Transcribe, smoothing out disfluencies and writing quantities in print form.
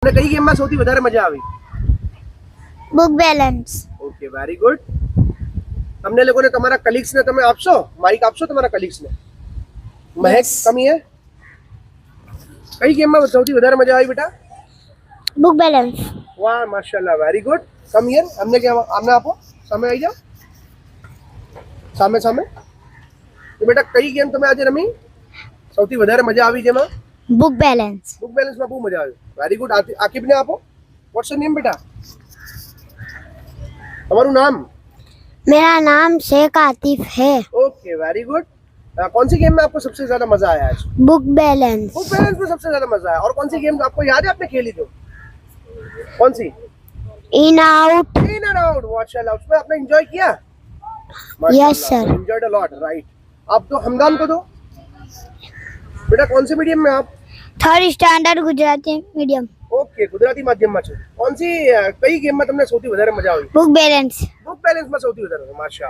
અને કઈ ગેમમાં સૌથી વધારે મજા આવી? Book balance. Okay, very good. તમને લોકોને તમારા કલીગ્સ ને તમે આપશો, માઇક આપશો તમારા કલીગ્સ ને? મહેક, કમી હે? કઈ ગેમમાં સૌથી વધારે મજા આવી બેટા? Book balance. વાહ, માશાલ્લાહ, વેરી ગુડ. કમ હિયર, અમને કે આમને આપો, સામે આવી જાઓ, સામે સામે. તો બેટા કઈ ગેમ તમે આજે રમી સૌથી વધારે મજા આવી? જેમાં બુક બેલેન્સ. બુક બેલેન્સમાં બહુ મજા આવી. Very good. આકિબને આપો. વોટ્સ યોર નેમ બેટા? તમારું નામ? मेरा नाम शेख आतिफ है. Okay, very good. कौन सी गेम में आपको सबसे ज्यादा मजा आया आज? Book balance. बुक बैलेंस में सबसे ज्यादा मजा आया. और कौन सी गेम आपको याद है आपने खेली तो? कौन सी? In out. In and out. माशाल्लाह, उसमें आपने एंजॉय किया? Yes sir. Enjoyed a lot, right. आप तो हमदान को दो बेटा. कौन से मीडियम में आप? Third standard Gujarati medium. Okay, Gujarati માધ્યમમાં છો. કોણ સી કઈ ગેમમાં તમને સૌથી વધારે મજા આવી? Book balance. બુક બેલેન્સમાં સૌથી વધારે. માશાઅલ્લાહ.